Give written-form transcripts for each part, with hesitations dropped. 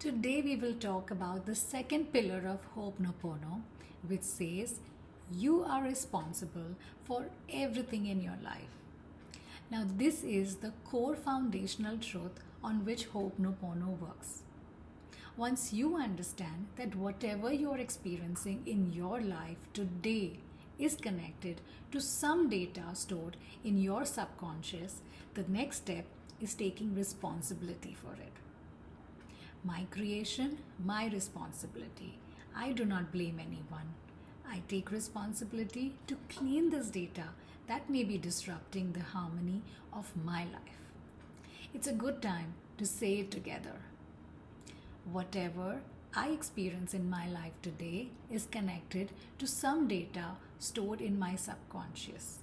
Today we will talk about the second pillar of Ho'oponopono, which says you are responsible for everything in your life. Now, this is the core foundational truth on which Ho'oponopono works. Once you understand that whatever you're experiencing in your life today is connected to some data stored in your subconscious, the next step is taking responsibility for it. My creation, my responsibility. I do not blame anyone. I take responsibility to clean this data that may be disrupting the harmony of my life. It's a good time to say it together. Whatever I experience in my life today is connected to some data stored in my subconscious.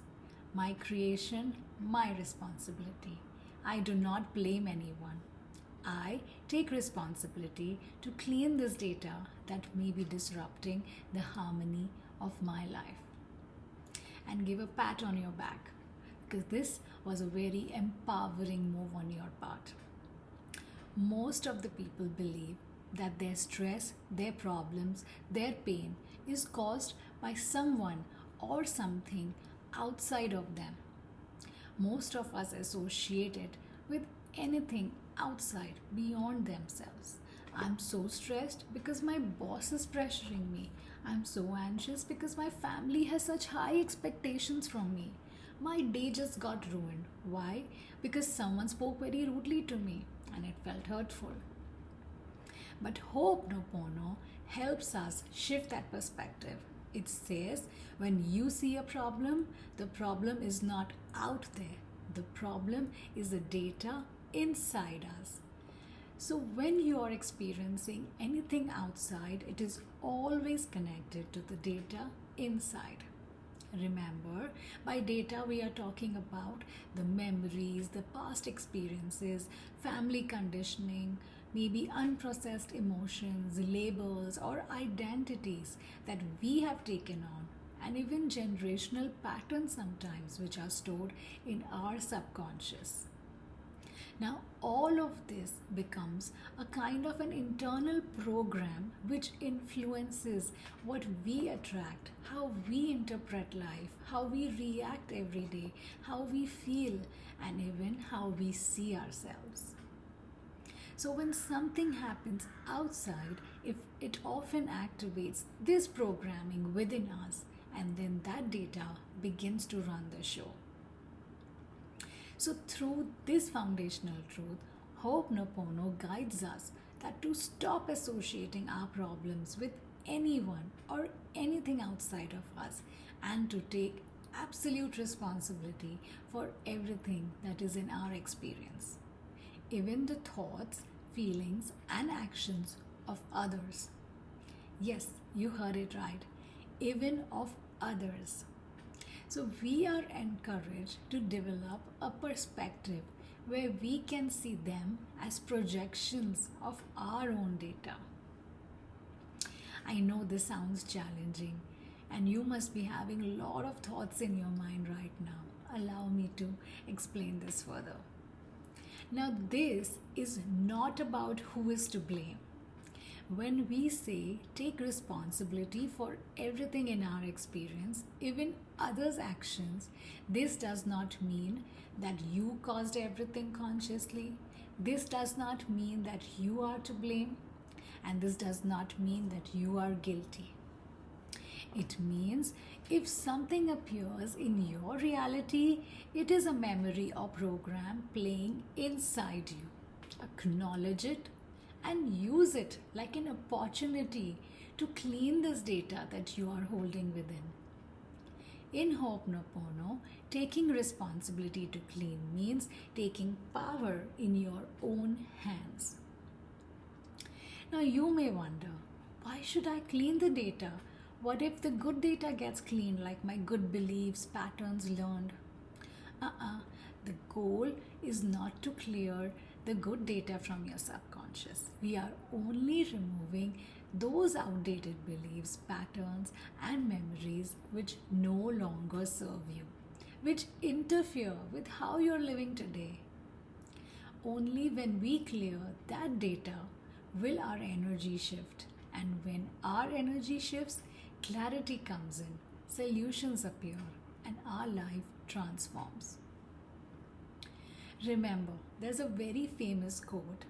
My creation, my responsibility. I do not blame anyone. I take responsibility to clean this data that may be disrupting the harmony of my life. And give a pat on your back, because this was a very empowering move on your part. Most of the people believe that their stress, their problems, their pain is caused by someone or something outside of them. Most of us associate it with anything outside, beyond themselves. I'm so stressed because my boss is pressuring me. I'm so anxious because my family has such high expectations from me. My day just got ruined. Why? Because someone spoke very rudely to me and it felt hurtful. But Ho'oponopono helps us shift that perspective. It says when you see a problem, the problem is not out there. The problem is the data inside us. So when you are experiencing anything outside, it is always connected to the data inside. Remember, by data we are talking about the memories, the past experiences, family conditioning, maybe unprocessed emotions, labels, or identities that we have taken on, and even generational patterns sometimes which are stored in our subconscious. Now, all of this becomes a kind of an internal program which influences what we attract, how we interpret life, how we react every day, how we feel, and even how we see ourselves. So, when something happens outside, if it often activates this programming within us, and then that data begins to run the show. So through this foundational truth, Ho'oponopono guides us that to stop associating our problems with anyone or anything outside of us and to take absolute responsibility for everything that is in our experience. Even the thoughts, feelings and actions of others. Yes, you heard it right. Even of others. So we are encouraged to develop a perspective where we can see them as projections of our own data. I know this sounds challenging and you must be having a lot of thoughts in your mind right now. Allow me to explain this further. Now, this is not about who is to blame. When we say take responsibility for everything in our experience, even others' actions, this does not mean that you caused everything consciously. This does not mean that you are to blame. And this does not mean that you are guilty. It means if something appears in your reality, it is a memory or program playing inside you. Acknowledge it and use it like an opportunity to clean this data that you are holding within. In Ho'oponopono, taking responsibility to clean means taking power in your own hands. Now you may wonder, why should I clean the data? What if the good data gets cleaned, like my good beliefs, patterns learned? The goal is not to clear the good data from your subconscious. We are only removing those outdated beliefs, patterns, and memories which no longer serve you, which interfere with how you're living today. Only when we clear that data, will our energy shift. And when our energy shifts, clarity comes in, solutions appear, and our life transforms. Remember, there's a very famous quote: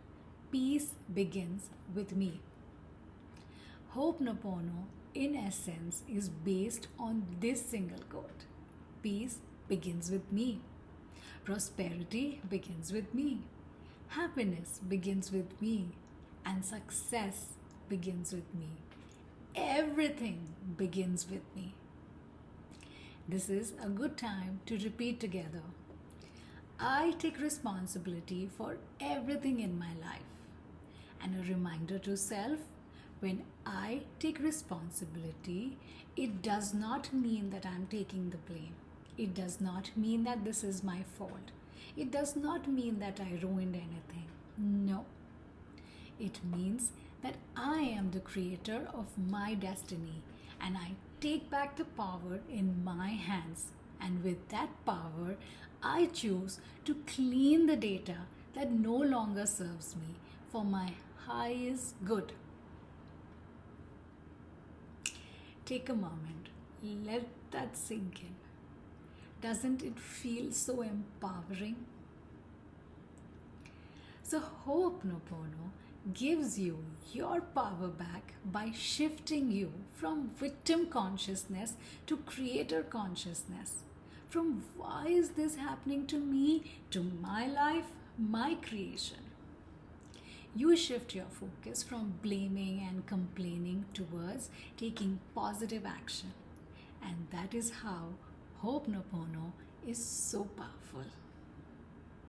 peace begins with me. Ho'oponopono, in essence, is based on this single quote: peace begins with me. Prosperity begins with me. Happiness begins with me. And success begins with me. Everything begins with me. This is a good time to repeat together. I take responsibility for everything in my life. And a reminder to self: when I take responsibility, it does not mean that I'm taking the blame. It does not mean that this is my fault. It does not mean that I ruined anything. No. It means that I am the creator of my destiny and I take back the power in my hands. And with that power, I choose to clean the data that no longer serves me for my highest good. Take a moment, let that sink in. Doesn't it feel so empowering? So, Ho'oponopono gives you your power back by shifting you from victim consciousness to creator consciousness. From why is this happening to me to my life, my creation. You shift your focus from blaming and complaining towards taking positive action. And that is how Ho'oponopono is so powerful.